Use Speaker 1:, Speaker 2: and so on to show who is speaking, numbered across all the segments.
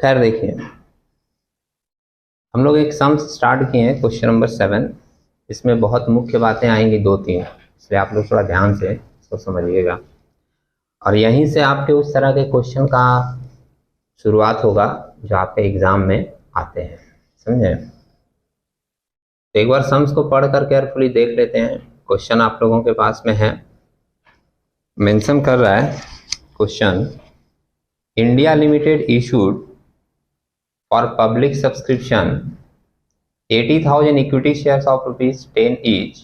Speaker 1: खैर देखिए, हम लोग एक सम स्टार्ट किए हैं, क्वेश्चन नंबर 7। इसमें बहुत मुख्य बातें आएंगी 2-3, इसलिए आप लोग थोड़ा ध्यान से इसको समझिएगा और यहीं से आपके उस तरह के क्वेश्चन का शुरुआत होगा जो आपके एग्जाम में आते हैं, समझे। तो एक बार सम्स को पढ़कर केयरफुली देख लेते हैं। क्वेश्चन आप लोगों के पास में है, मेंशन कर रहा है question, India limited issued for public subscription 80,000 equity shares of rupees 10 each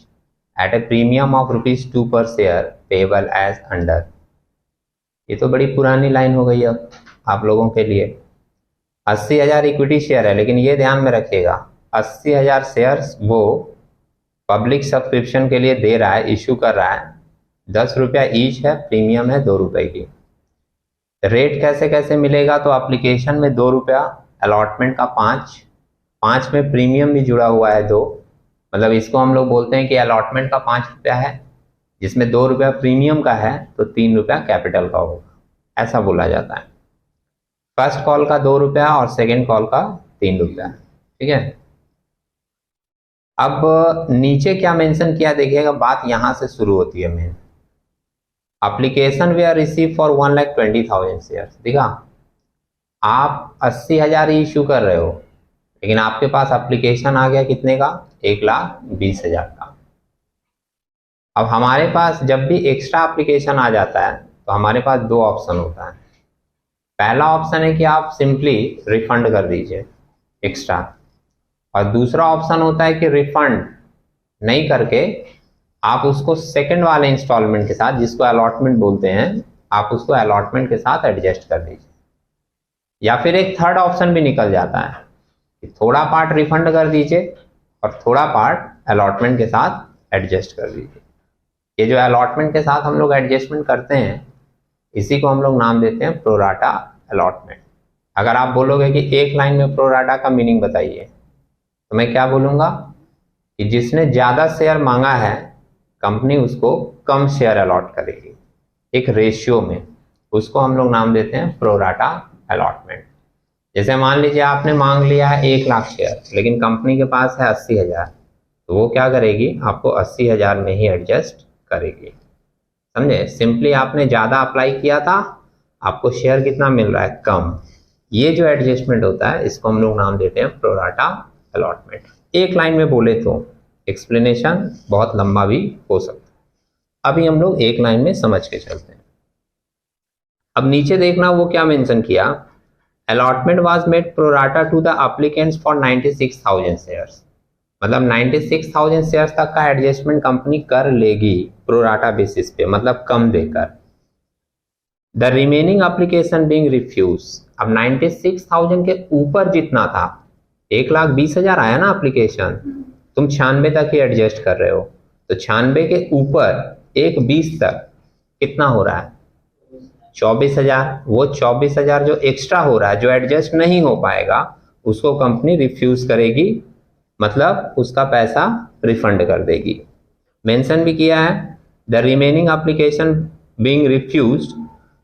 Speaker 1: at a premium of rupees 2 per share payable as under। ये तो बड़ी पुरानी लाइन हो गई अब आप लोगों के लिए। 80,000 इक्विटी शेयर है, लेकिन ये ध्यान में रखिएगा 80,000 शेयर्स वो पब्लिक सब्सक्रिप्शन के लिए दे रहा है, इश्यू कर रहा है। 10 रुपया ईच है, प्रीमियम है 2 रुपए की। रेट कैसे कैसे मिलेगा, तो एप्लीकेशन में 2 रुपया, अलॉटमेंट का 5 में प्रीमियम भी जुड़ा हुआ है 2, मतलब इसको हम लोग बोलते हैं कि अलॉटमेंट का 5 रुपया है जिसमें 2 रुपया प्रीमियम का है, तो 3 रुपया कैपिटल का होगा, ऐसा बोला जाता है। फर्स्ट कॉल का 2 रुपया और सेकेंड कॉल का 3 रुपया, ठीक है। अब नीचे क्या मेंशन किया देखिएगा, बात यहां से शुरू होती है main. Application we are receive for 1,20,000 shares. देखा, आप 80,000 इशू कर रहे हो, लेकिन आपके पास एप्लीकेशन आ गया कितने का, 1,20,000 का। अब हमारे पास जब भी एक्स्ट्रा एप्लीकेशन आ जाता है तो हमारे पास 2 ऑप्शन होता है। पहला ऑप्शन है कि आप सिंपली रिफंड कर दीजिए एक्स्ट्रा, और दूसरा ऑप्शन होता है कि रिफंड नहीं करके आप उसको सेकंड वाले इंस्टॉलमेंट के साथ, जिसको अलॉटमेंट बोलते हैं, आप उसको अलॉटमेंट के साथ एडजस्ट कर दीजिए। या फिर एक थर्ड ऑप्शन भी निकल जाता है कि थोड़ा पार्ट रिफंड कर दीजिए और थोड़ा पार्ट अलॉटमेंट के साथ एडजस्ट कर दीजिए। ये जो अलॉटमेंट के साथ हम लोग एडजस्टमेंट करते हैं, इसी को हम लोग नाम देते हैं प्रोराटा अलॉटमेंट। अगर आप बोलोगे कि एक लाइन में प्रोराटा का मीनिंग बताइए, तो मैं क्या बोलूँगा कि जिसने ज़्यादा शेयर मांगा है, कंपनी उसको कम शेयर अलॉट करेगी एक रेशियो में, उसको हम लोग नाम देते हैं प्रोराटा अलॉटमेंट। जैसे मान लीजिए आपने मांग लिया है 1,00,000 शेयर, लेकिन कंपनी के पास है 80,000, तो वो क्या करेगी, आपको 80,000 में ही एडजस्ट करेगी, समझे। सिंपली आपने ज़्यादा अप्लाई किया था, आपको शेयर कितना मिल रहा है, कम। ये जो एडजस्टमेंट होता है, इसको हम लोग नाम देते हैं प्रोराटा अलॉटमेंट। एक लाइन में बोले तो एक्सप्लेनेशन बहुत लंबा भी हो सकता है, अभी हम लोग एक लाइन में समझ के चलते हैं। अब नीचे देखना वो क्या मेंशन किया, allotment was made pro rata to the applicants for 96,000 shares. मतलब 96,000 शेयर्स तक का एडजस्टमेंट कंपनी कर लेगी प्रोराटा बेसिस पे, मतलब कम देकर। The remaining application being refuse. अब 96,000 के ऊपर जितना था, 1,20,000 आया ना एप्लीकेशन, तुम 96 तक ही एडजस्ट कर रहे हो, तो 96 के ऊपर 1,20 तक कितना हो रहा है, 24,000। वो 24,000 जो एक्स्ट्रा हो रहा है, जो एडजस्ट नहीं हो पाएगा, उसको कंपनी रिफ्यूज करेगी, मतलब उसका पैसा रिफंड कर देगी। मेंशन भी किया है, the remaining application being refused,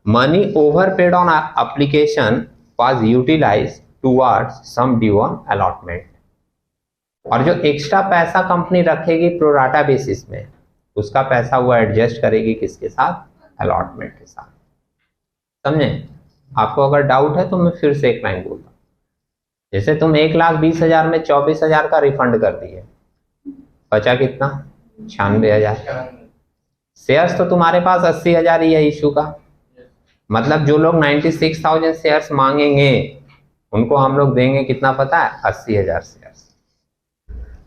Speaker 1: money overpaid on application was utilised towards sum due on allotment. और जो एक्स्ट्रा पैसा कंपनी रखेगी प्रोराटा बेसिस में, उसका पैसा वो एडजस्ट करेगी किसके साथ, अलॉटमेंट के साथ, समझे। आपको अगर डाउट है तो मैं फिर से एक लाइन बोलता हूँ। जैसे तुम 1,20,000 में 24,000 का रिफंड कर दिए, बचा कितना, 96,000। शेयर्स तो तुम्हारे पास 80,000 ही है इशू का, मतलब जो लोग 96,000 शेयर्स मांगेंगे उनको हम लोग देंगे कितना पता है, 80,000 शेयर्स।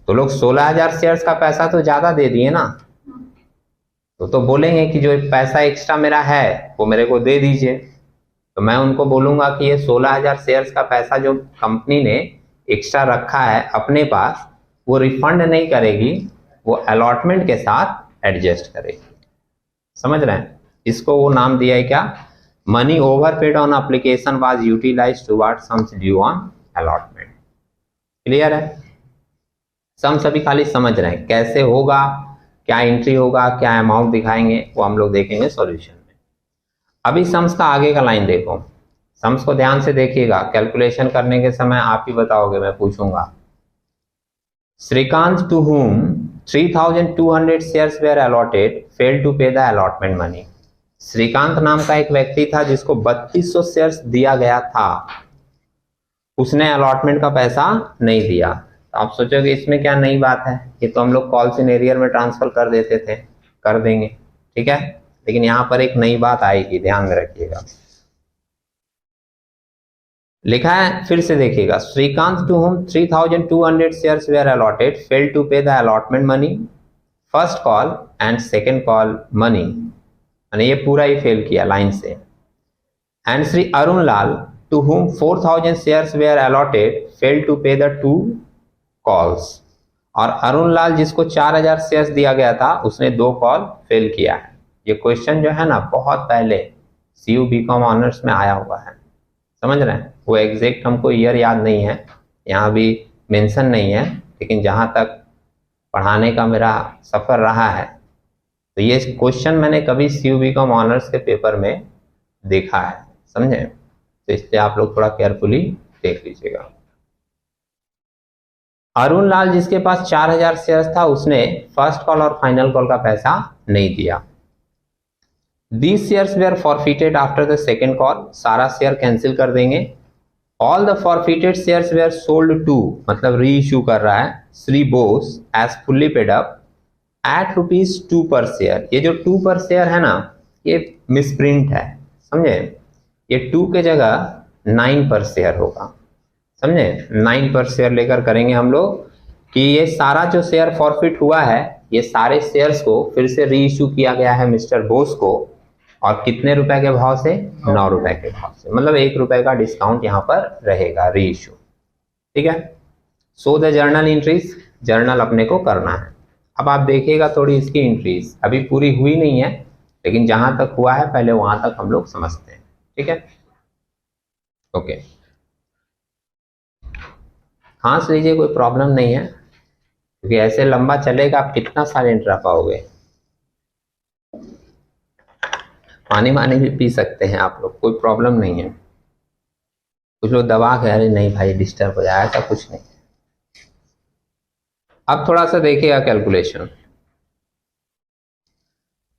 Speaker 1: तो लोग 16,000 शेयर्स का पैसा तो ज्यादा दे दिए ना, तो बोलेंगे कि जो पैसा एक्स्ट्रा मेरा है वो मेरे को दे दीजिए। तो मैं उनको बोलूंगा कि ये 16,000 शेयर्स का पैसा जो कंपनी ने एक्स्ट्रा रखा है अपने पास, वो रिफंड नहीं करेगी, वो अलॉटमेंट के साथ एडजस्ट करेगी, समझ रहे हैं। इसको वो नाम दिया है क्या, money overpaid on application was utilised towards sums due on allotment. Clear है, सम सभी खाली समझ रहे हैं कैसे होगा, क्या एंट्री होगा, क्या अमाउंट दिखाएंगे, वो हम लोग देखेंगे सॉल्यूशन में। अभी सम्स का आगे का लाइन देखो, सम्स को ध्यान से देखिएगा, कैलकुलेशन करने के समय आप ही बताओगे, मैं पूछूंगा। Srikanth to whom 3200 shares were allotted fail to pay the allotment money. Srikanth नाम का एक व्यक्ति था जिसको 3200 शेयर्स दिया गया था, उसने अलॉटमेंट का पैसा नहीं दिया। तो आप सोचोगे इसमें क्या नई बात है, ये तो हम लोग कॉल सिनेरियर में ट्रांसफर कर देते थे, कर देंगे, ठीक है। लेकिन यहां पर एक नई बात आएगी, ध्यान में रखिएगा। लिखा है, फिर से देखिएगा, Shrikant to whom 3200 shares were allotted fail to pay the allotment money, first call and second call money, यानी ये पूरा ही फेल किया लाइन से। And Shri Arun Lal to whom 4000 shares were allotted fail to pay the 2 calls, और अरुण लाल जिसको 4000 शेयर्स दिया गया था उसने 2 कॉल फेल किया है। ये क्वेश्चन जो है ना बहुत पहले CU BCom ऑनर्स में आया हुआ है, समझ रहे हैं। वो एग्जैक्ट हमको ईयर याद नहीं है, यहाँ भी मेंशन नहीं है, लेकिन जहाँ तक पढ़ाने का मेरा सफ़र रहा है तो ये क्वेश्चन मैंने कभी CU BCom ऑनर्स के पेपर में देखा है, समझे। तो इसलिए आप लोग थोड़ा केयरफुली देख लीजिएगा। अरुण लाल जिसके पास 4000 शेयर्स था उसने फर्स्ट कॉल और फाइनल कॉल का पैसा नहीं दिया। These shares were forfeited after the second call, सारा शेयर कैंसिल कर देंगे। All the forfeited shares were sold to, मतलब री इशू कर रहा है, Shri Bose as fully paid up at ₹2 पर शेयर। ये जो 2 पर शेयर है ना, ये मिसप्रिंट है, समझे। ये 2 के जगह 9 पर शेयर होगा, समझे। 9 पर शेयर लेकर करेंगे हम लोग कि ये सारा जो शेयर फॉरफिट हुआ है, ये सारे शेयर्स को फिर से री इशू किया गया है मिस्टर बोस को, और कितने रुपए के भाव से, 9 रुपए के भाव से, मतलब 1 रुपए का डिस्काउंट यहाँ पर रहेगा, री इशू, ठीक है। So the journal entries, journal अपने को करना है। अब आप देखिएगा थोड़ी इसकी एंट्रीज अभी पूरी हुई नहीं है, लेकिन जहां तक हुआ है पहले वहां तक हम लोग समझते हैं, ठीक है। ओके, खांस लीजिए, कोई प्रॉब्लम नहीं है, क्योंकि ऐसे लंबा चलेगा आप कितना साइलेंट रह पाओगे। पानी भी पी सकते हैं आप लोग, कोई प्रॉब्लम नहीं है। कुछ लोग दबा के अरे नहीं भाई डिस्टर्ब हो जाए, ऐसा कुछ नहीं। अब थोड़ा सा देखिएगा कैलकुलेशन।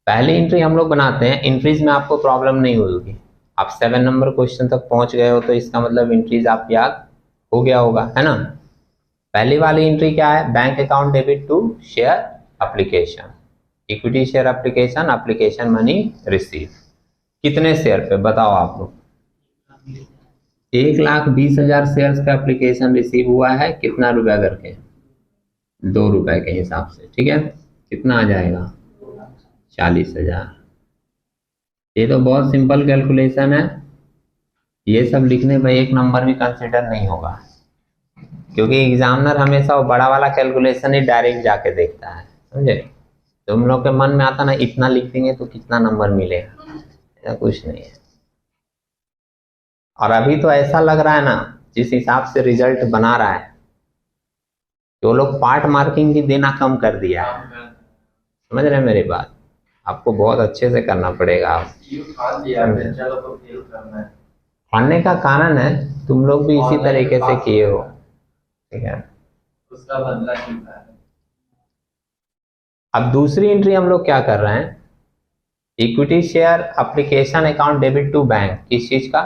Speaker 1: पहली एंट्री हम लोग बनाते हैं, एंट्रीज में आपको प्रॉब्लम नहीं होगी। आप 7 नंबर क्वेश्चन तक पहुंच गए हो तो इसका मतलब एंट्रीज आप याद हो गया होगा, है ना। पहली वाली एंट्री क्या है, bank account debit to share application, equity share application, application money receive. कितने शेयर पे बताओ आप लोग, 1,20,000 शेयर्स का एप्लीकेशन रिसीव हुआ है, कितना रुपया करके, 2 रुपए के हिसाब से, ठीक है। कितना आ जाएगा, 40,000। ये तो बहुत सिंपल कैलकुलेशन है, ये सब लिखने पर 1 नंबर भी कंसिडर नहीं होगा, क्योंकि एग्जामिनर हमेशा वो बड़ा वाला कैलकुलेशन ही डायरेक्ट जाके देखता है, समझे। तो हम लोग के मन में आता ना इतना लिख देंगे तो कितना नंबर मिलेगा, ऐसा कुछ नहीं है। और अभी तो ऐसा लग रहा है ना, जिस हिसाब से रिजल्ट बना रहा है, तो लोग पार्ट मार्किंग भी देना कम कर दिया है, समझ रहे हैं मेरी बात। आपको बहुत अच्छे से करना पड़ेगा। खाने का कारण है तुम लोग भी इसी तरीके से किए हो, ठीक है, उसका बदला चुका है। अब दूसरी एंट्री हम लोग क्या कर रहे हैं, equity share application account debit to bank, किस चीज का,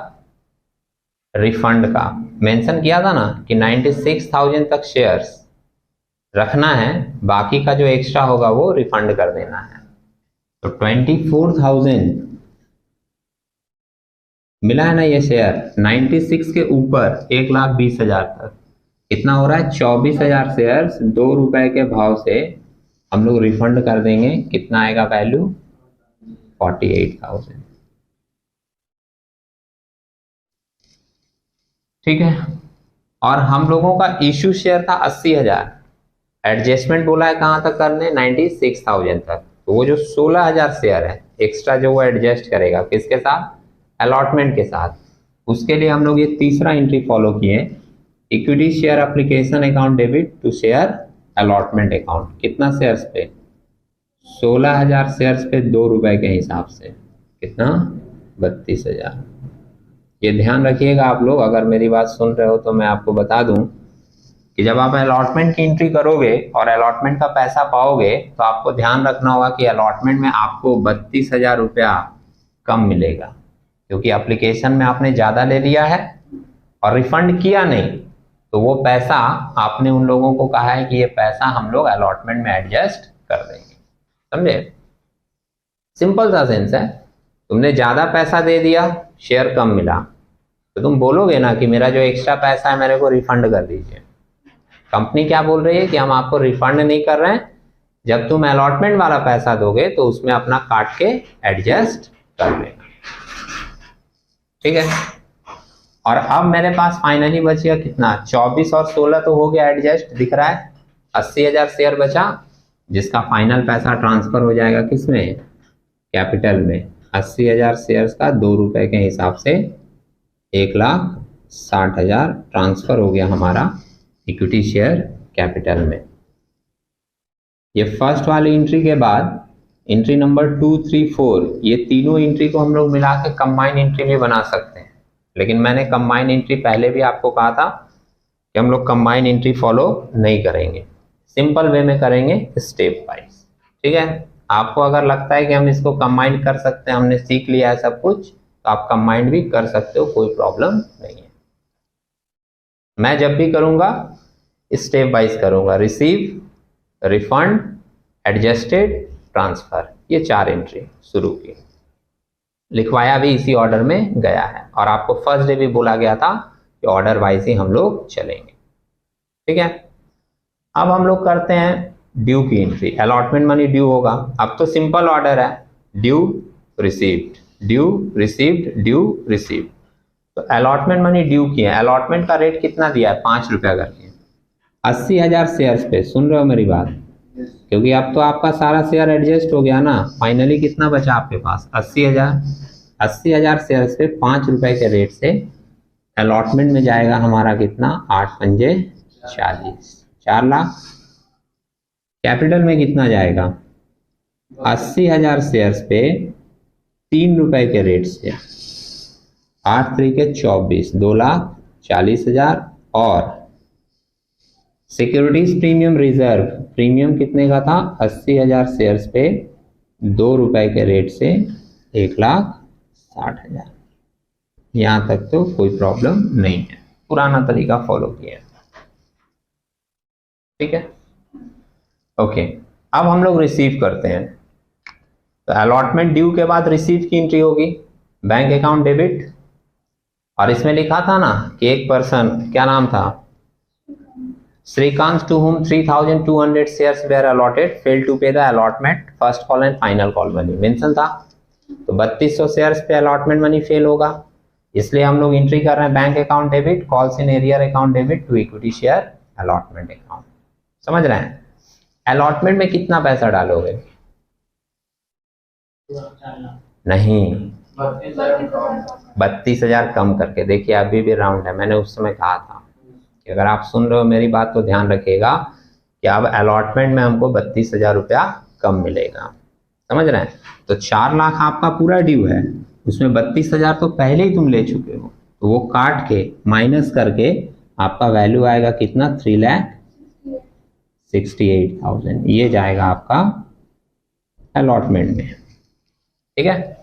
Speaker 1: रिफंड का। मेंशन किया था ना कि 96,000 तक शेयर्स रखना है, बाकी का जो एक्स्ट्रा होगा वो रिफंड कर देना है। तो 24,000 मिला है ना ये शेयर, 96 के ऊपर 1,20,000 तक कितना हो रहा है, 24,000 शेयर्स 2 रुपए के भाव से हम लोग रिफंड कर देंगे। कितना आएगा वैल्यू, 48,000, ठीक है। और हम लोगों का इश्यू शेयर था 80,000, एडजस्टमेंट बोला है कहां तक करने, 96,000 तक। तो वो जो 16,000 शेयर है एक्स्ट्रा जो वो एडजस्ट करेगा किसके साथ, अलॉटमेंट के साथ। उसके लिए हम लोग ये तीसरा एंट्री फॉलो किए, equity share application account debit to share allotment account. कितना शेयर्स पे, 16,000 शेयर्स पे 2 रुपए के हिसाब से, कितना, 32,000। ये ध्यान रखिएगा आप लोग, अगर मेरी बात सुन रहे हो तो मैं आपको बता दूं कि जब आप अलॉटमेंट की एंट्री करोगे और अलॉटमेंट का पैसा पाओगे तो आपको ध्यान रखना होगा कि अलॉटमेंट में आपको 32,000 रुपया कम मिलेगा, क्योंकि एप्लीकेशन में आपने ज़्यादा ले लिया है और रिफंड किया नहीं, तो वो पैसा आपने उन लोगों को कहा है कि ये पैसा हम लोग अलॉटमेंट में एडजस्ट कर देंगे। समझे? सिंपल सा सेंस है। तुमने ज़्यादा पैसा दे दिया, शेयर कम मिला, तो तुम बोलोगे ना कि मेरा जो एक्स्ट्रा पैसा है मेरे को रिफंड कर दीजिए। कंपनी क्या बोल रही है कि हम आपको रिफंड नहीं कर रहे हैं, जब तुम अलॉटमेंट वाला पैसा दोगे तो उसमें अपना काट के एडजस्ट कर लेना। ठीक है? और अब मेरे पास फाइनली बचेगा कितना, 24 और 16 तो हो गया एडजस्ट, दिख रहा है 80,000 शेयर बचा, जिसका फाइनल पैसा ट्रांसफर हो जाएगा किसमें, कैपिटल में। 80,000 शेयर्स का 2 रुपए के हिसाब से 1,60,000 ट्रांसफर हो गया हमारा इक्विटी शेयर कैपिटल में। ये फर्स्ट वाली एंट्री के बाद एंट्री नंबर 2, 3, 4 ये तीनों एंट्री को हम लोग मिला के कंबाइन एंट्री भी बना सकते हैं, लेकिन मैंने कंबाइन एंट्री पहले भी आपको कहा था कि हम लोग कंबाइन एंट्री फॉलो नहीं करेंगे, सिंपल वे में करेंगे, स्टेप वाइज। ठीक है? आपको अगर लगता है कि हम इसको कंबाइन कर सकते हैं, हमने सीख लिया है सब कुछ, तो आप कंबाइन भी कर सकते हो, कोई प्रॉब्लम नहीं है। मैं जब भी करूंगा स्टेप वाइज करूंगा, रिसीव, रिफंड, एडजस्टेड, ट्रांसफर, ये 4 एंट्री शुरू की। लिखवाया भी इसी ऑर्डर में गया है और आपको फर्स्ट डे भी बोला गया था कि ऑर्डर वाइज ही हम लोग चलेंगे। ठीक है? अब हम लोग करते हैं ड्यू की एंट्री। अलॉटमेंट मनी ड्यू होगा। अब तो सिंपल ऑर्डर है, due received, due received, due received. तो अलॉटमेंट मनी ड्यू की है, अलॉटमेंट का रेट कितना दिया है, 5 रुपया करके 80,000 शेयर्स पे। सुन रहे हो मेरी बात? क्योंकि अब तो आपका सारा शेयर एडजस्ट हो गया ना, फाइनली कितना बचा आपके पास, 80,000। 80,000 शेयर्स पे 5 रुपए के रेट से अलॉटमेंट में जाएगा हमारा कितना, 8 पंजे 40, 4 लाख। कैपिटल में कितना जाएगा, 80,000 शेयर्स पे 3 रुपए के रेट से 8 तरीके 24, 2,40,000। और सिक्योरिटीज प्रीमियम रिजर्व, प्रीमियम कितने का था, 80,000 शेयर्स पे 2 रुपए के रेट से 1,60,000। यहां तक तो कोई प्रॉब्लम नहीं है, पुराना तरीका फॉलो किया। ठीक है? ओके, अब हम लोग रिसीव करते हैं। तो अलॉटमेंट ड्यू के बाद रिसीव की एंट्री होगी, बैंक अकाउंट डेबिट। और इसमें लिखा था ना कि एक पर्सन, क्या नाम था, Shrikant, to whom 3,200 shares were allotted, fail to pay the allotment, first call and final call money mention था। तो 3200 शेयर्स पे अलॉटमेंट मनी फेल होगा, इसलिए हम लोग एंट्री कर रहे हैं bank account debit, calls in arrear account debit to equity share allotment account. समझ रहे हैं? अलॉटमेंट में कितना पैसा डालोगे, नहीं 32,000 कम करके। देखिए अभी भी राउंड है, मैंने उस समय कहा था कि अगर आप सुन रहे हो मेरी बात तो ध्यान रखिएगा कि अब अलॉटमेंट में हमको 32,000 रुपया कम मिलेगा। समझ रहे हैं? तो 4 लाख आपका पूरा ड्यू है, उसमें 32,000 तो पहले ही तुम ले चुके हो, तो वो काट के माइनस करके आपका वैल्यू आएगा कितना, 3,68,000। ये जाएगा आपका अलॉटमेंट में। ठीक है?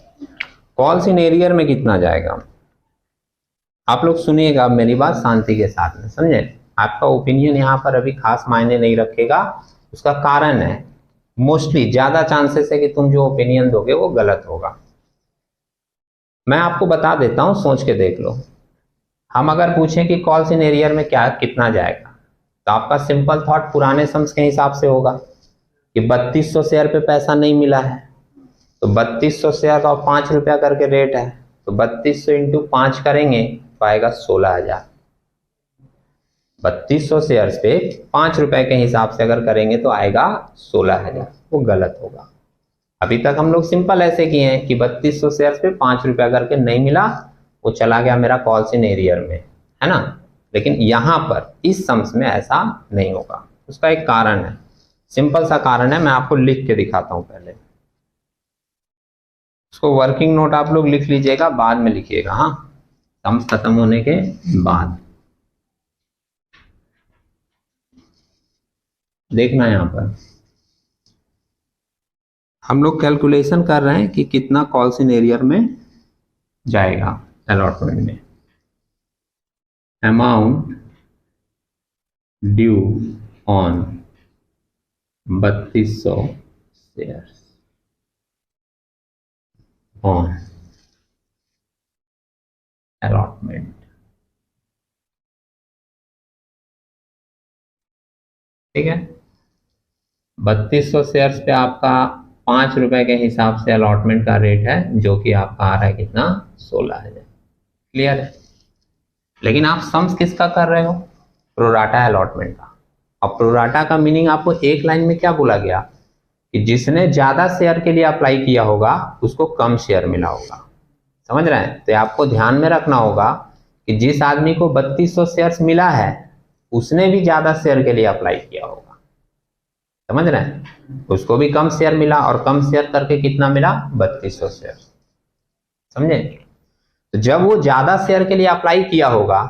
Speaker 1: कॉल्स इन एरियर में कितना जाएगा, आप लोग सुनिएगा अब मेरी बात शांति के साथ में, समझे? आपका ओपिनियन यहाँ पर अभी खास मायने नहीं रखेगा, उसका कारण है मोस्टली ज़्यादा चांसेस है कि तुम जो ओपिनियन दोगे वो गलत होगा। मैं आपको बता देता हूँ, सोच के देख लो। हम अगर पूछें कि कॉल्स इन एरियर में क्या कितना जाएगा, तो आपका सिंपल थॉट पुराने सम्स के हिसाब से होगा कि 3200 शेयर पे पैसा नहीं मिला है, तो 3200 शेयर का 5 रुपया करके रेट है, तो 3200 इंटू 5 करेंगे तो आएगा 16,000। 3200 शेयर्स पे 5 रुपए के हिसाब से अगर करेंगे तो आएगा 16,000, वो गलत होगा। अभी तक हम लोग सिंपल ऐसे किए हैं कि 3200 शेयर्स पे 5 रुपया करके नहीं मिला, वो चला गया मेरा कॉल्स इन एरियर में, है ना? लेकिन यहाँ पर इस सम्स में ऐसा नहीं होगा, उसका एक कारण है, सिंपल सा कारण है, मैं आपको लिख के दिखाता हूँ। पहले उसको वर्किंग नोट आप लोग लिख लीजिएगा, बाद में लिखिएगा। हाँ, सम्स खत्म होने के बाद देखना यहां पर हम लोग कैलकुलेशन कर रहे हैं कि कितना कॉल सिनेरियर में जाएगा अलॉटमेंट में। Amount due on 3200 shares on allotment. ठीक है, 3200 शेयर्स पे आपका 5 रुपए के हिसाब से अलॉटमेंट का रेट है, जो कि आपका आ रहा है कितना, 16,000। क्लियर है। लेकिन आप सम्स किसका कर रहे हो, प्रोराटा अलॉटमेंट का। अब प्रोराटा का मीनिंग आपको एक लाइन में क्या बोला गया कि जिसने ज्यादा शेयर के लिए अप्लाई किया होगा उसको कम शेयर मिला होगा। समझ रहे हैं। तो आपको ध्यान में रखना होगा कि जिस आदमी को 3200 शेयर्स मिला है उसने भी ज्यादा शेयर के लिए अप्लाई किया होगा। समझ रहे हैं। उसको भी कम शेयर मिला और कम शेयर करके कितना मिला, 3200 शेयर। समझे। तो जब वो ज्यादा शेयर के लिए अप्लाई किया होगा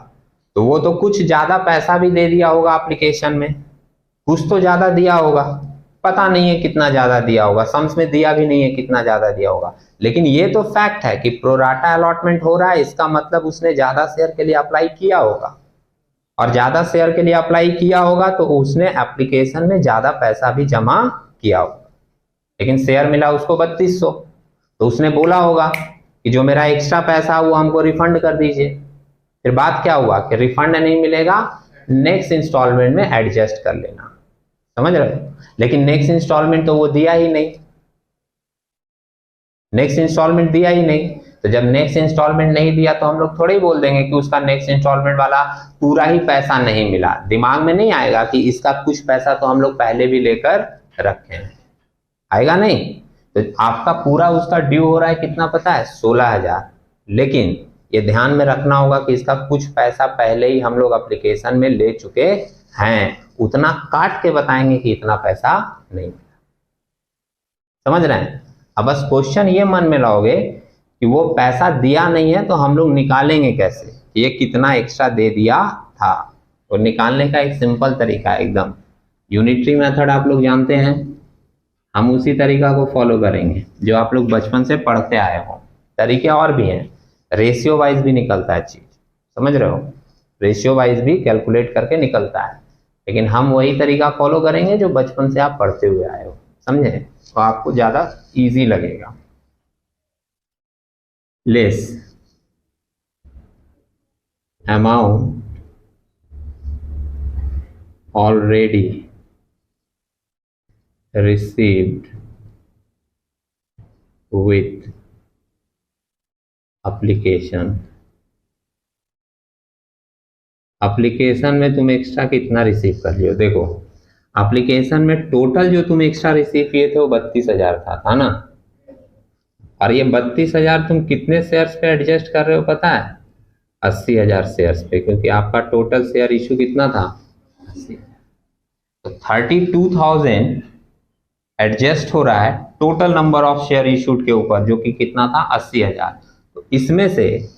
Speaker 1: तो वो तो कुछ ज्यादा पैसा भी दे दिया होगा एप्लीकेशन में, कुछ तो ज्यादा दिया होगा, पता नहीं है कितना ज्यादा दिया होगा, सम्स में दिया भी नहीं है कितना ज्यादा दिया होगा। लेकिन ये तो फैक्ट है कि प्रोराटा अलॉटमेंट हो रहा है, इसका मतलब उसने ज्यादा शेयर के लिए अप्लाई किया होगा, और ज्यादा शेयर के लिए अप्लाई किया होगा तो उसने एप्लीकेशन में ज्यादा पैसा भी जमा किया होगा। लेकिन शेयर मिला उसको 3200, तो उसने बोला होगा कि जो मेरा एक्स्ट्रा पैसा वो हमको रिफंड कर दीजिए। फिर बात क्या हुआ कि रिफंड नहीं मिलेगा, नेक्स्ट इंस्टॉलमेंट में एडजस्ट कर लेना। समझ रहे हो। लेकिन नेक्स्ट इंस्टॉलमेंट तो वो दिया ही नहीं, नेक्स्ट इंस्टॉलमेंट दिया ही नहीं। तो जब नेक्स्ट इंस्टॉलमेंट नहीं दिया तो हम लोग थोड़े ही बोल देंगे कि उसका नेक्स्ट इंस्टॉलमेंट वाला पूरा ही पैसा नहीं मिला। दिमाग में नहीं आएगा कि इसका कुछ पैसा तो हम लोग पहले भी लेकर रखे हैं, आएगा नहीं। तो आपका पूरा उसका ड्यू हो रहा है कितना पता है, 16,000। लेकिन ये ध्यान में रखना होगा कि इसका कुछ पैसा पहले ही हम लोग एप्लीकेशन में ले चुके हैं, उतना काट के बताएंगे कि इतना पैसा नहीं मिला। समझ रहे हैं। अब बस क्वेश्चन ये मन में लाओगे कि वो पैसा दिया नहीं है तो हम लोग निकालेंगे कैसे, ये कितना एक्स्ट्रा दे दिया था। तो निकालने का एक सिंपल तरीका है, एकदम यूनिटरी मेथड आप लोग जानते हैं, हम उसी तरीका को फॉलो करेंगे जो आप लोग बचपन से पढ़ते आए हो। तरीके और भी हैं, रेशियो वाइज भी निकलता है चीज, समझ रहे हो, रेशियो वाइज भी कैलकुलेट करके निकलता है। लेकिन हम वही तरीका फॉलो करेंगे जो बचपन से आप पढ़ते हुए आए हो, समझे, तो आपको ज्यादा इजी लगेगा। Less amount already received with application। Application में तुम एक्स्ट्रा कितना रिसीव कर लियो। देखो एप्लीकेशन में टोटल जो तुम एक्स्ट्रा रिसीव किए थे वो 32,000 था ना। और ये 32,000 तुम कितने शेयर्स पे एडजस्ट कर रहे हो पता है, 80,000 शेयर्स पे, क्योंकि आपका टोटल शेयर इशू कितना था, 80। तो 32,000 एडजस्ट हो रहा है total number of share issued के ऊपर, जो कि कितना था, 80,000। तो इसमें से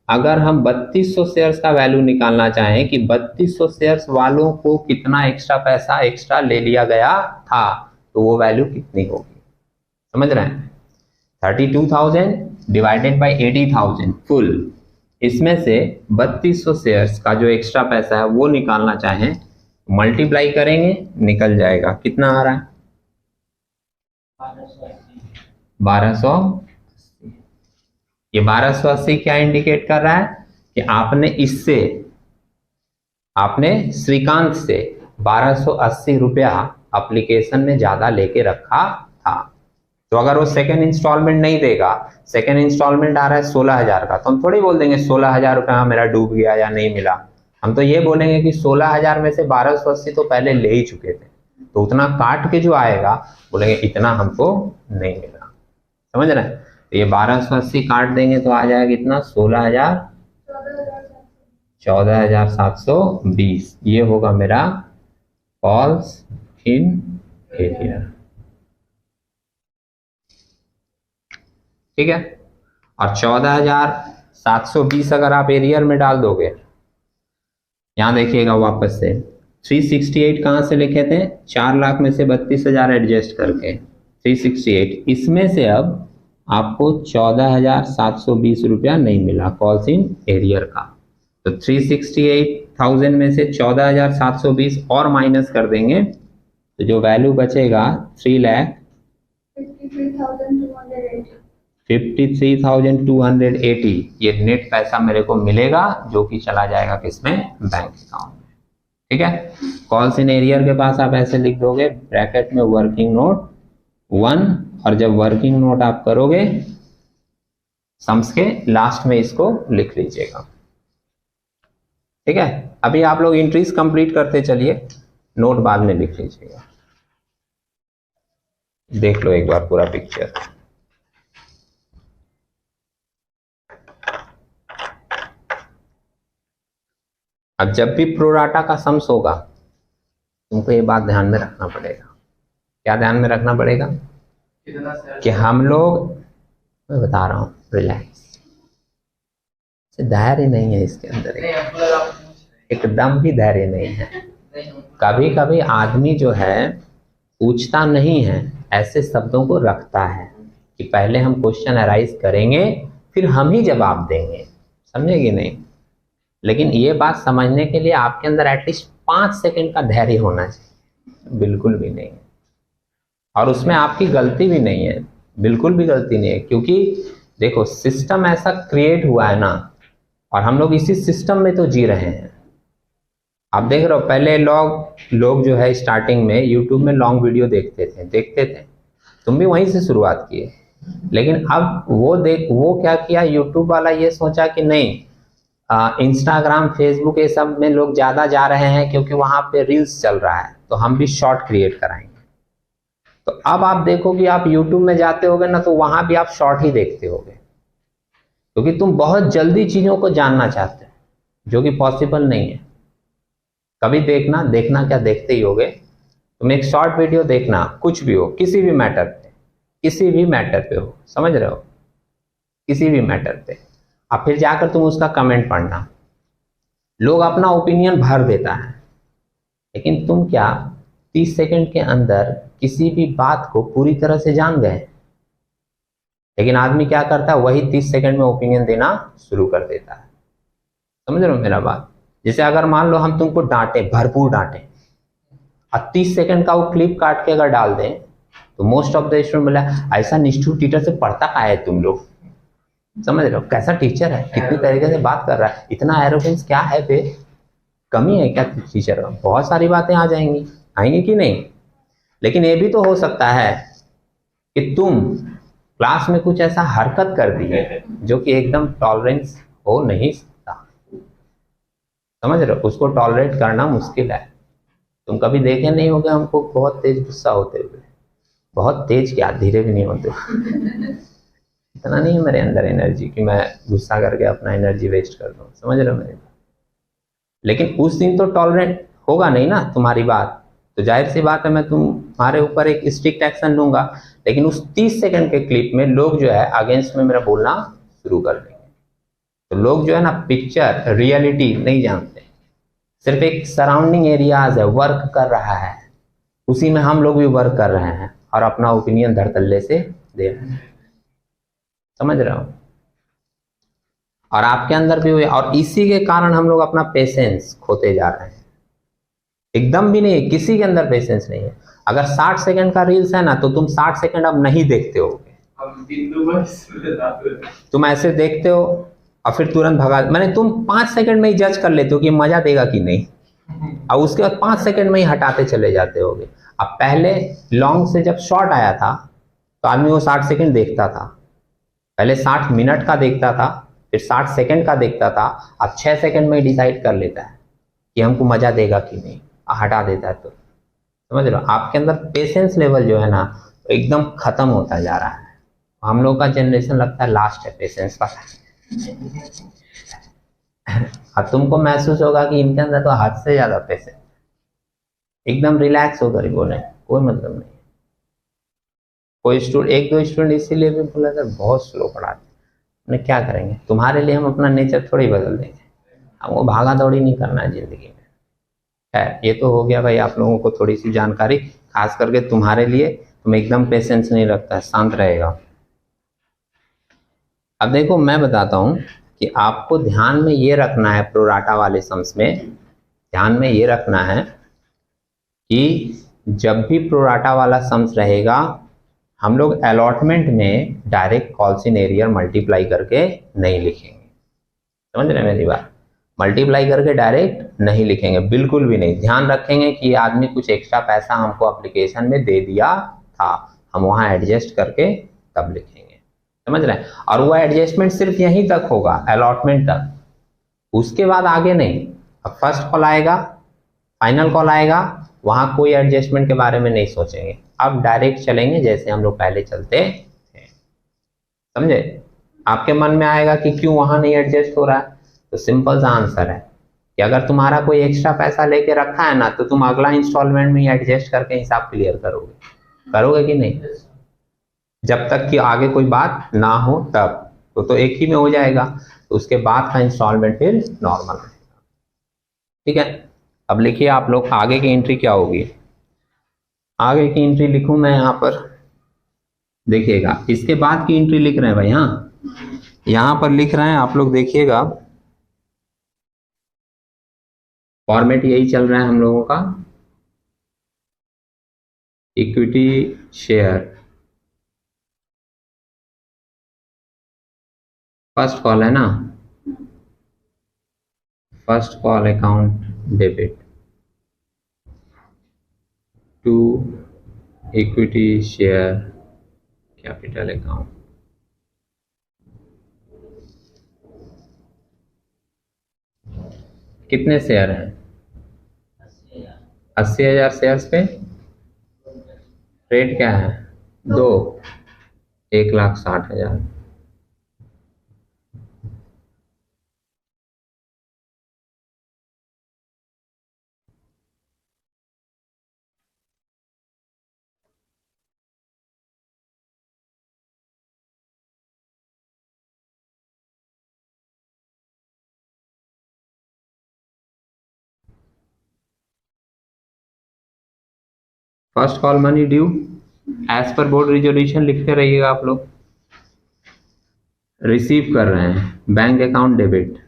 Speaker 1: अगर हम 3200 शेयर्स का वैल्यू निकालना चाहें कि 3200 शेयर्स वालों को कितना एक्स्ट्रा पैसा एक्स्ट्रा ले लिया गया था, तो वो वैल्यू कितनी होगी। समझ रहे हैं। 32,000 डिवाइडेड बाई 80,000 फुल, इसमें से 3200 शेयर्स का जो एक्स्ट्रा पैसा है वो निकालना चाहें, मल्टीप्लाई करेंगे, निकल जाएगा कितना आ रहा है, 1280। ये 1280 क्या इंडिकेट कर रहा है कि आपने श्रीकांत से 1280 रुपया एप्लीकेशन में ज्यादा लेके रखा था। तो अगर वो सेकेंड इंस्टॉलमेंट नहीं देगा, सेकेंड इंस्टॉलमेंट आ रहा है 16,000 का, तो हम थोड़ी बोल देंगे 16,000 रुपया मेरा डूब गया या नहीं मिला। हम तो ये बोलेंगे कि 16,000 में से 1280 तो पहले ले ही चुके थे, तो उतना काट के जो आएगा बोलेंगे इतना हमको नहीं मिला। समझ रहे हैं। तो ये 1280 काट देंगे तो आ जाएगा कितना, 16,000, 14,720। ये होगा मेरा कॉल्स इन एरिया। ठीक है। और 720 अगर आप एरियर में डाल दोगे, यहाँ देखिएगा वापस से 368 कहाँ से लिखे थे, 4 लाख में से 32,000 एडजस्ट करके 368, इसमें से अब आपको 14,720 रुपया नहीं मिला कॉल्स इन एरियर का। तो 368,000 में से 14,720 और माइनस कर देंगे तो जो वैल्यू बचेगा 3,53,280 ये नेट पैसा मेरे को मिलेगा, जो कि चला जाएगा किसमें, बैंक अकाउंट में। ठीक है, कॉल्स इन एरियर के पास आप ऐसे लिख दोगे ब्रैकेट में वर्किंग नोट 1, और जब वर्किंग नोट आप करोगे सम्स के लास्ट में इसको लिख लीजिएगा। ठीक है, अभी आप लोग एंट्रीज कंप्लीट करते चलिए, नोट बाद में लिख लीजिएगा। देख लो एक बार पूरा पिक्चर। अब जब भी प्रोराटा का सम्स होगा तुमको ये बात ध्यान में रखना पड़ेगा। क्या ध्यान में रखना पड़ेगा कि हम लोग, मैं बता रहा हूं, रिलैक्स, धैर्य नहीं है इसके अंदर, एकदम भी धैर्य नहीं है। कभी कभी आदमी जो है पूछता नहीं है, ऐसे शब्दों को रखता है कि पहले हम क्वेश्चन अराइज करेंगे फिर हम ही जवाब देंगे, समझेगी नहीं। लेकिन ये बात समझने के लिए आपके अंदर एटलीस्ट 5 सेकंड का धैर्य होना चाहिए, बिल्कुल भी नहीं है। और उसमें आपकी गलती भी नहीं है, बिल्कुल भी गलती नहीं है, क्योंकि देखो सिस्टम ऐसा क्रिएट हुआ है ना, और हम लोग इसी सिस्टम में तो जी रहे हैं। आप देख रहे हो, पहले लोग जो है स्टार्टिंग में यूट्यूब में लॉन्ग वीडियो देखते थे, तुम भी वहीं से शुरुआत किए। लेकिन अब वो क्या किया, यूट्यूब वाला ये सोचा कि नहीं, इंस्टाग्राम फेसबुक ये सब में लोग ज़्यादा जा रहे हैं क्योंकि वहाँ पे रील्स चल रहा है, तो हम भी शॉर्ट क्रिएट कराएंगे। तो अब आप देखो कि आप यूट्यूब में जाते होगे ना, तो वहाँ भी आप शॉर्ट ही देखते होगे, क्योंकि तुम बहुत जल्दी चीज़ों को जानना चाहते हो, जो कि पॉसिबल नहीं है। कभी देखना क्या, देखते ही होगे। तुम एक शॉर्ट वीडियो देखना, कुछ भी हो, किसी भी मैटर पे हो, समझ रहे हो, किसी भी मैटर पे, अब फिर जाकर तुम उसका कमेंट पढ़ना। लोग अपना ओपिनियन भर देता है, लेकिन तुम क्या 30 सेकंड के अंदर किसी भी बात को पूरी तरह से जान गए। लेकिन आदमी क्या करता है, वही 30 सेकंड में ओपिनियन देना शुरू कर देता है। समझ रहे हो मेरा बात। जैसे अगर मान लो हम तुमको डांटे, भरपूर डांटे, और 30 सेकंड का वो क्लिप काट के अगर डाल दें, तो मोस्ट ऑफ द स्टूडेंट बोला ऐसा निष्ठुर टीचर से पढ़ता का है तुम लोग। समझ रहे हो, कैसा टीचर है, कितनी तरीके से बात कर रहा है, इतना एरोगेंस क्या है बे, कमी है क्या टीचर का। बहुत सारी बातें आएंगी कि नहीं। लेकिन ये भी तो हो सकता है कि तुम क्लास में कुछ ऐसा हरकत कर दी है जो कि एकदम टॉलरेंस हो नहीं सकता। समझ रहे हो, उसको टॉलरेट करना मुश्किल है। तुम कभी देखे नहीं होगे हमको बहुत तेज गुस्सा होते हुए, बहुत तेज क्या, धीरे भी नहीं होते। इतना नहीं है मेरे अंदर एनर्जी कि मैं गुस्सा करके अपना एनर्जी वेस्ट कर दूं, समझ रहे हो मेरे। लेकिन उस दिन तो टॉलरेट होगा नहीं ना तुम्हारी बात, तो जाहिर सी बात है मैं तुम्हारे ऊपर एक स्ट्रिक्ट एक्शन लूंगा। लेकिन उस 30 सेकंड के क्लिप में लोग जो है अगेंस्ट में मेरा बोलना शुरू कर देंगे। तो लोग जो है ना पिक्चर रियलिटी नहीं जानते, सिर्फ एक सराउंडिंग एरियाज है, वर्क कर रहा है, उसी में हम लोग भी वर्क कर रहे हैं और अपना ओपिनियन धड़कल्ले से दे रहे हैं। समझ रहे हो, और आपके अंदर भी हुए, और इसी के कारण हम लोग अपना पेशेंस खोते जा रहे हैं। एकदम भी नहीं, किसी के अंदर पेशेंस नहीं है। अगर 60 सेकंड का रील्स है ना, तो तुम 60 सेकंड अब नहीं देखते होगे, तुम ऐसे देखते हो और फिर तुरंत भगा, मैंने तुम 5 सेकंड में ही जज कर लेते हो कि मजा देगा कि नहीं, और उसके बाद 5 सेकंड में ही हटाते चले जाते होगे। अब पहले लॉन्ग से जब शॉर्ट आया था तो आदमी वो 60 सेकंड देखता था, पहले 60 मिनट का देखता था, फिर 60 सेकंड का देखता था। अब 6 सेकंड में ही डिसाइड कर लेता है कि हमको मजा देगा कि नहीं, हटा देता है। तो समझ रहे हो, आपके अंदर पेशेंस लेवल जो है ना एकदम खत्म होता जा रहा है। हम लोग का जनरेशन लगता है लास्ट है पेशेंस का। अब तुमको महसूस होगा कि इनके अंदर तो हद से ज्यादा पेशेंस, एकदम रिलैक्स होकर ही बोले, कोई मतलब नहीं। कोई स्टूडेंट, 1-2 स्टूडेंट इसीलिए भी बोला सर बहुत स्लो पढ़ाते, उन्हें क्या करेंगे? तुम्हारे लिए हम अपना नेचर थोड़ी बदल देंगे, हमको भागा दौड़ी नहीं करना है जिंदगी में। है, ये तो हो गया भाई आप लोगों को थोड़ी सी जानकारी, खास करके तुम्हारे लिए। तुम एकदम पेशेंस नहीं रखता है, शांत रहेगा। अब देखो मैं बताता हूं कि आपको ध्यान में ये रखना है, प्रोराटा वाले सम्स में ध्यान में ये रखना है कि जब भी प्रोराटा वाला सम्स रहेगा, हम लोग अलॉटमेंट में डायरेक्ट कॉल्सिन एरियर मल्टीप्लाई करके नहीं लिखेंगे। समझ रहे हैं मेरी बात? मल्टीप्लाई करके डायरेक्ट नहीं लिखेंगे, बिल्कुल भी नहीं। ध्यान रखेंगे कि ये आदमी कुछ एक्स्ट्रा पैसा हमको एप्लीकेशन में दे दिया था, हम वहां एडजस्ट करके तब लिखेंगे। समझ रहे हैं? और वो एडजस्टमेंट सिर्फ यहीं तक होगा, अलॉटमेंट तक, उसके बाद आगे नहीं। अब फर्स्ट कॉल आएगा, फाइनल कॉल आएगा, वहां कोई एडजस्टमेंट के बारे में नहीं सोचेंगे, अब डायरेक्ट चलेंगे जैसे हम लोग पहले चलते थे। समझे? आपके मन में आएगा कि क्यों वहां नहीं एडजस्ट हो रहा है, तो सिंपल सा आंसर है कि अगर तुम्हारा कोई एक्स्ट्रा पैसा लेके रखा है ना, तो तुम अगला इंस्टॉलमेंट में ही एडजस्ट करके हिसाब क्लियर करोगे। करोगे कि नहीं? जब तक कि आगे कोई बात ना हो तब तो एक ही में हो जाएगा, तो उसके बाद का इंस्टॉलमेंट फिर नॉर्मल रहेगा। ठीक है, अब लिखिए आप लोग आगे की एंट्री क्या होगी। आगे की एंट्री लिखूं मैं यहां पर, देखिएगा इसके बाद की एंट्री लिख रहे हैं भाई। हाँ, यहां पर लिख रहे हैं आप लोग, देखिएगा फॉर्मेट यही चल रहा है हम लोगों का। इक्विटी शेयर, फर्स्ट कॉल है ना, first call account debit to equity share capital account. कितने शेयर हैं? 80,000 शेयर्स पे रेट क्या है? 2, 1,60,000। First call money due as per board resolution लिखते रहिएगा आप लोग। रिसीव कर रहे हैं bank account debit,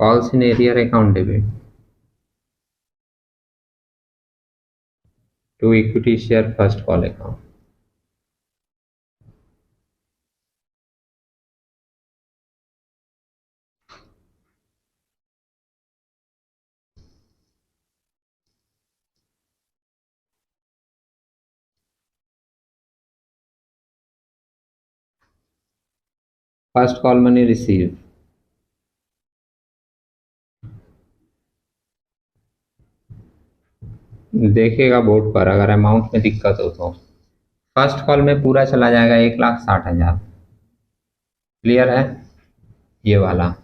Speaker 1: calls in arrear account debit to equity share first call account. First call money receive, देखिएगा बोर्ड पर, अगर अमाउंट में दिक्कत हो तो फर्स्ट कॉल में पूरा चला जाएगा 1,60,000। क्लियर है? ये वाला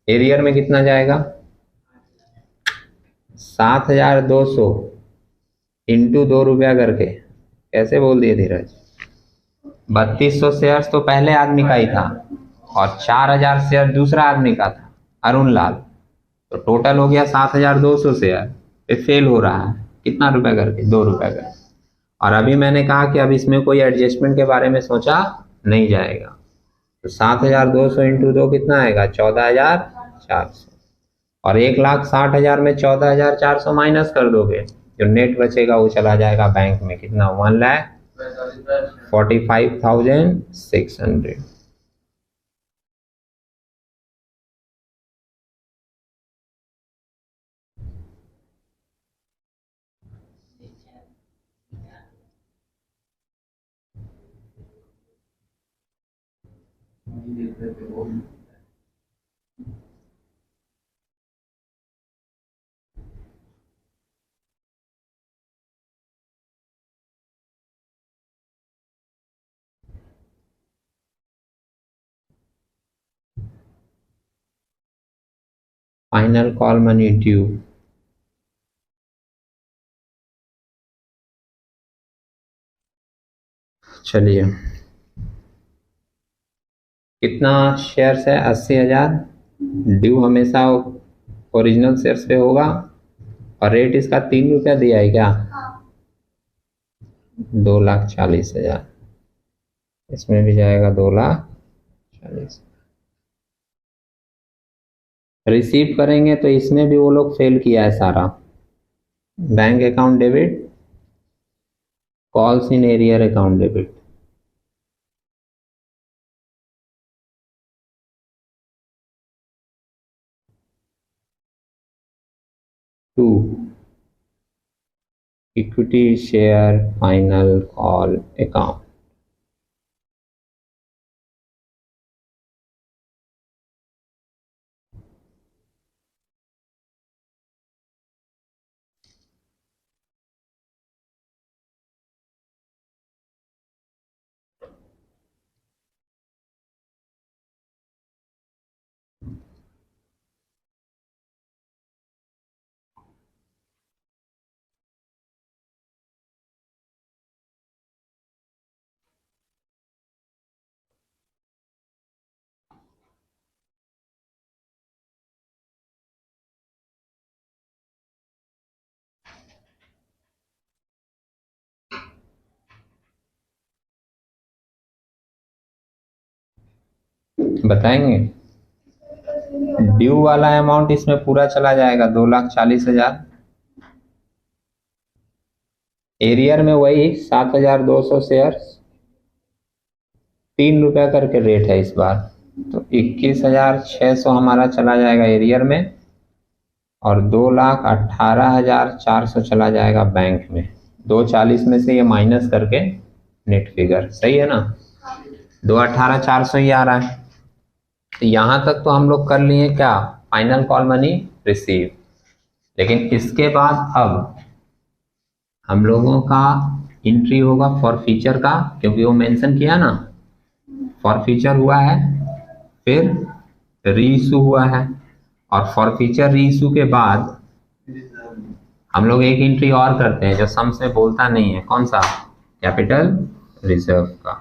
Speaker 1: एरियर में कितना जाएगा? 7,200 इंटू 2 रुपया करके। कैसे बोल दिए धीरज? 3,200 शेयर तो पहले आदमी का ही था और 4,000 शेयर दूसरा आदमी का था, अरुण लाल। तो टोटल हो गया 7,200 शेयर पे फेल हो रहा है, कितना रुपया करके? 2 रुपया करके। और अभी मैंने कहा कि अब इसमें कोई एडजस्टमेंट के बारे में सोचा नहीं जाएगा, तो 7,200 इंटू 2 कितना आएगा? 14,400। और 1,60,000 में 14,400 माइनस कर दोगे, जो नेट बचेगा वो चला जाएगा बैंक में, कितना? 1,45,600। Final call money due. चलिए, कितना शेयर्स है? 80,000। ड्यू हमेशा ओरिजिनल शेयर्स पे होगा और रेट इसका 3 रुपया दिया है क्या? 2,40,000। इसमें भी जाएगा 2,40,000। रिसीव करेंगे तो इसमें भी वो लोग फेल किया है सारा। Bank account debit, calls in arrear account debit. To, equity share final call account. बताएंगे? ड्यू वाला अमाउंट इसमें पूरा चला जाएगा 2,40,000। एरियर में वही 7,200 शेयर्स, 3 रुपया करके रेट है इस बार, तो 21,600 हमारा चला जाएगा एरियर में और 2,18,400 चला जाएगा बैंक में। 240 में से ये माइनस करके नेट फिगर सही है ना? 2,18,400 ही आ रहा है। तो यहाँ तक तो हम लोग कर लिए क्या? Final call money receive. लेकिन इसके बाद अब हम लोगों का एंट्री होगा फॉर फीचर का, क्योंकि वो मेंशन किया ना, फॉर फीचर हुआ है, फिर री इशू हुआ है, और फॉर फीचर री इशू के बाद हम लोग एक एंट्री और करते हैं जो सम्स में बोलता नहीं है। कौन सा? कैपिटल रिजर्व का।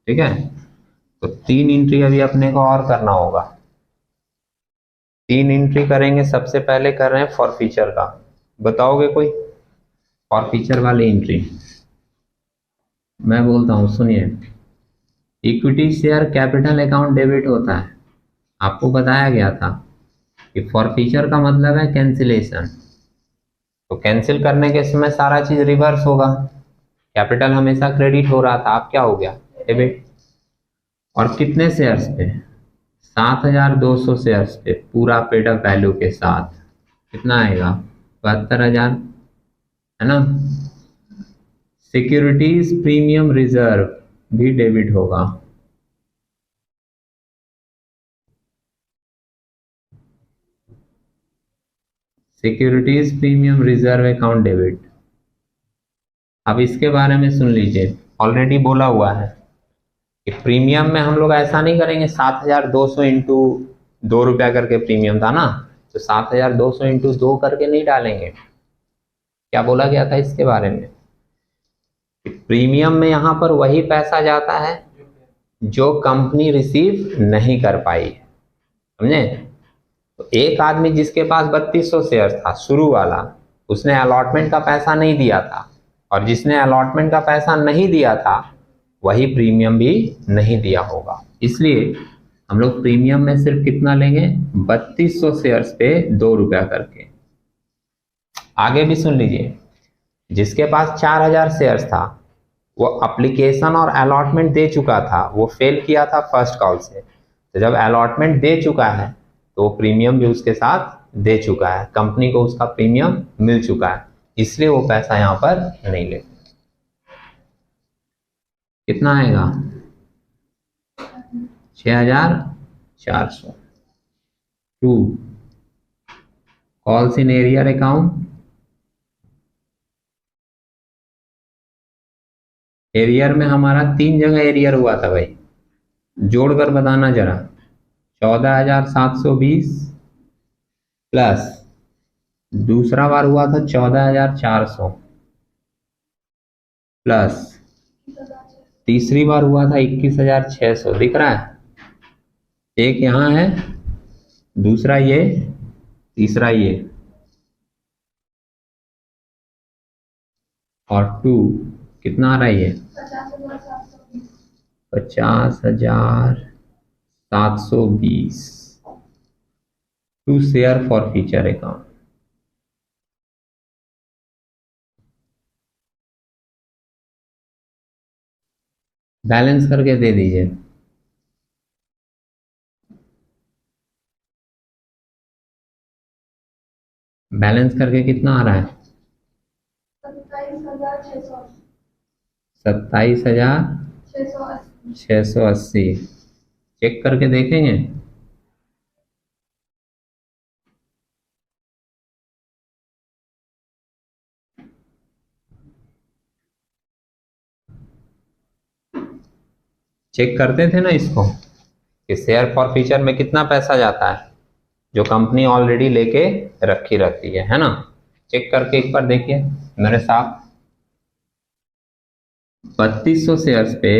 Speaker 1: ठीक है, तो 3 एंट्री अभी अपने को और करना होगा। 3 एंट्री करेंगे। सबसे पहले कर रहे हैं फॉर फीचर का। बताओगे कोई फॉर फीचर वाली एंट्री? मैं बोलता हूँ, सुनिए। Equity share capital account debit होता है, आपको बताया गया था कि फॉर फीचर का मतलब है कैंसिलेशन। तो कैंसिल करने के समय सारा चीज रिवर्स होगा। कैपिटल हमेशा क्रेडिट हो रहा था, अब क्या हो गया? डेबिट। और कितने शेयर्स पे? 7,200 शेयर्स पे, पूरा पेड अप वैल्यू के साथ कितना आएगा? 72,000, है ना? सिक्योरिटीज प्रीमियम रिजर्व भी डेबिट होगा। Securities premium reserve account debit. अब इसके बारे में सुन लीजिए, ऑलरेडी बोला हुआ है कि प्रीमियम में हम लोग ऐसा नहीं करेंगे 7,200 इंटू 2 रुपया करके प्रीमियम था ना, तो 7,200 इंटू 2 करके नहीं डालेंगे। क्या बोला गया था इसके बारे में? कि प्रीमियम में यहां पर वही पैसा जाता है जो कंपनी रिसीव नहीं कर पाई, समझे? तो एक आदमी जिसके पास 3,200 शेयर था शुरू वाला, उसने अलॉटमेंट का पैसा नहीं दिया था, और जिसने अलॉटमेंट का पैसा नहीं दिया था वही प्रीमियम भी नहीं दिया होगा। इसलिए हम लोग प्रीमियम में सिर्फ कितना लेंगे? 3,200 शेयर्स पे 2 रुपया करके। आगे भी सुन लीजिए, जिसके पास 4,000 शेयर्स था वो अप्लीकेशन और अलॉटमेंट दे चुका था, वो फेल किया था फर्स्ट कॉल से, तो जब अलॉटमेंट दे चुका है तो प्रीमियम भी उसके साथ दे चुका है, कंपनी को उसका प्रीमियम मिल चुका है, इसलिए वो पैसा यहां पर नहीं लेते। कितना आएगा? 6,400। To, calls in arrear account. Arrear में हमारा 3 जगह एरियर हुआ था भाई, जोड़कर बताना जरा। 14,720, प्लस दूसरा बार हुआ था 14,400 प्लस तीसरी बार हुआ था 21,600। दिख रहा है, एक यहाँ है, दूसरा ये, तीसरा ये, और 2 कितना आ रहा है ये 50,720 to share for future account. Balance करके दे दीजिए। बैलेंस करके कितना आ रहा है 27,680। चेक करके देखेंगे। चेक करते थे ना इसको कि शेयर फॉर फ्यूचर में कितना पैसा जाता है, जो कंपनी ऑलरेडी लेके रखी रहती है ना। चेक करके एक बार देखिए मेरे साथ। 3200 शेयर्स पे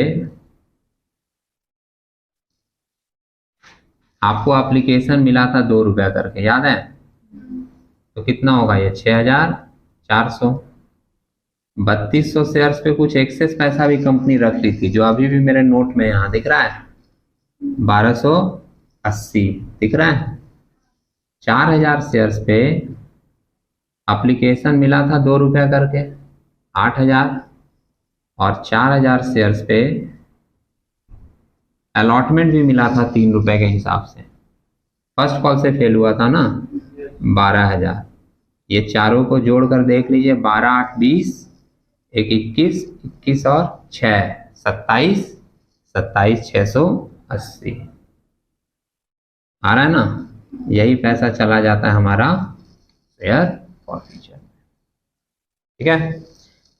Speaker 1: आपको एप्लीकेशन मिला था 2 रुपया करके, याद है? तो कितना होगा ये 6,400। 3200 शेयर्स पे कुछ एक्सेस पैसा भी कंपनी रख ली थी, जो अभी भी मेरे नोट में यहाँ दिख रहा है 1280। दिख रहा है। 4,000 शेयर्स पे एप्लीकेशन मिला था 2 रुपया करके 8,000, और 4,000 शेयर्स पे अलॉटमेंट भी मिला था 3 रुपए के हिसाब से। फर्स्ट कॉल से फेल हुआ था ना 12,000। ये चारों को जोड़कर देख लीजिए, 12 8 20, एक 21, 21 और 6 27, 27,680 आ रहा है ना। यही पैसा चला जाता है हमारा शेयर फॉर फ्यूचर। ठीक है,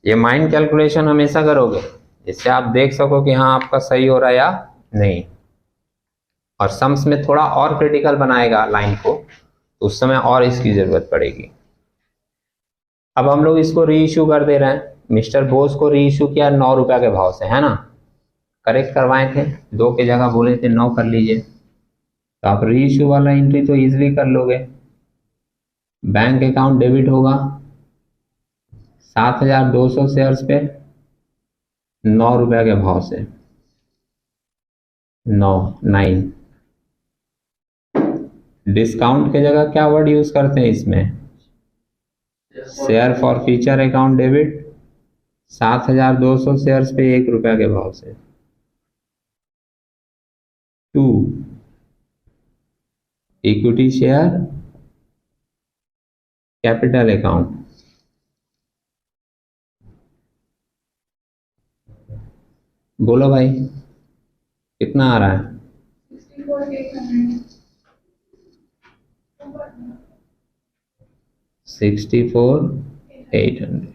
Speaker 1: ये माइंड कैलकुलेशन हमेशा करोगे जिससे आप देख सको कि हाँ आपका सही हो रहा है या नहीं। और सम्स में थोड़ा और क्रिटिकल बनाएगा लाइन को, तो उस समय और इसकी जरूरत पड़ेगी। अब हम लोग इसको री इशू कर दे रहे हैं। मिस्टर बोस को री इशू किया 9 रुपया के भाव से, है ना। करेक्ट करवाए थे, 2 की जगह बोले थे 9 कर लीजिए, तो आप री इशू वाला एंट्री तो इजीली कर लोगे। बैंक अकाउंट डेबिट होगा 7,200 शेयर्स पे 9 रुपया के भाव से, 9 डिस्काउंट के जगह क्या वर्ड यूज करते हैं इसमें, share for future account debit 7,200 shares पे 1 रुपया के भाव से। 2 इक्विटी शेयर कैपिटल अकाउंट, बोलो भाई कितना आ रहा है 64,800।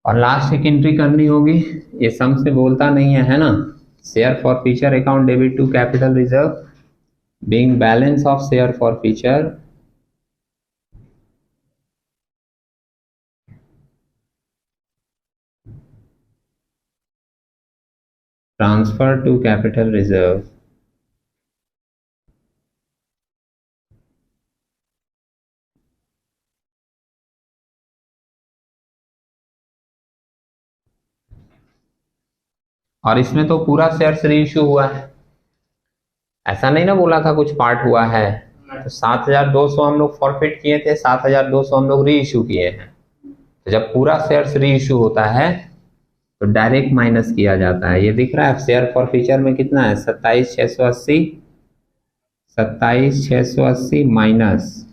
Speaker 1: और लास्ट एक एंट्री करनी होगी, ये सम से बोलता नहीं है ना। Share for future account debit to capital reserve being balance of share for future transfer to capital reserve. और इसमें तो पूरा शेयर री इशू हुआ है, ऐसा नहीं ना बोला था कुछ पार्ट हुआ है। तो 7,200 हम लोग फॉरफिट किए थे, 7,200 हम लोग री इशू किए हैं। तो जब पूरा शेयर री इशू होता है तो डायरेक्ट माइनस किया जाता है। ये दिख रहा है शेयर फॉर फ्यूचर में कितना है, 27,680, 27,680 माइनस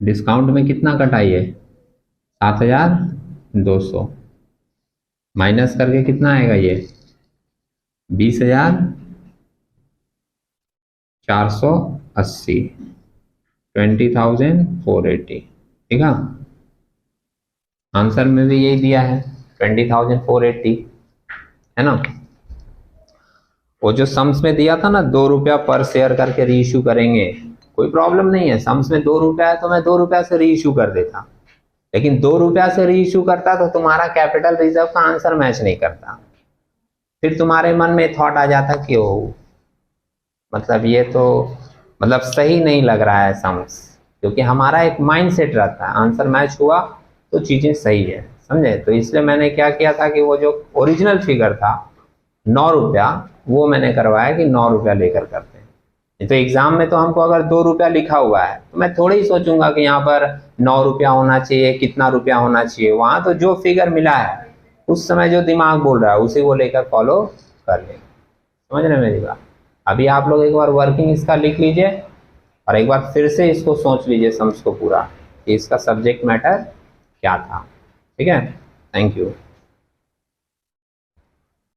Speaker 1: डिस्काउंट में कितना कटाइए, 7,200 माइनस करके कितना आएगा ये 20,480, 20,480। ठीक है, आंसर में भी यही दिया है 20,480 है ना। वो जो सम्स में दिया था ना 2 रुपया पर शेयर करके री इशू करेंगे, कोई प्रॉब्लम नहीं है। सम्स में 2 रुपया है तो मैं 2 रुपया से री इशू कर देता, लेकिन 2 रुपया से री इशू करता तो तुम्हारा कैपिटल रिजर्व का आंसर मैच नहीं करता। फिर तुम्हारे मन में थॉट आ जाता कि ओ मतलब ये तो मतलब सही नहीं लग रहा है सम्स, क्योंकि हमारा एक माइंड सेट रहता है आंसर मैच हुआ तो चीज़ें सही है, समझे। तो इसलिए मैंने क्या किया था कि वो जो ओरिजिनल फिगर था 9 रुपया, वो मैंने करवाया कि 9 रुपया लेकर करते हैं। तो एग्जाम में तो हमको अगर 2 रुपया लिखा हुआ है तो मैं थोड़ी ही सोचूंगा कि यहाँ पर 9 रुपया होना चाहिए, कितना रुपया होना चाहिए। वहाँ तो जो फिगर मिला है उस समय जो दिमाग बोल रहा है उसी को लेकर फॉलो कर ले, समझ रहे मेरी बात। अभी आप लोग एक बार वर्किंग इसका लिख लीजिए और एक बार फिर से इसको सोच लीजिए सम्स को पूरा कि इसका सब्जेक्ट मैटर क्या था। ठीक है, थैंक यू।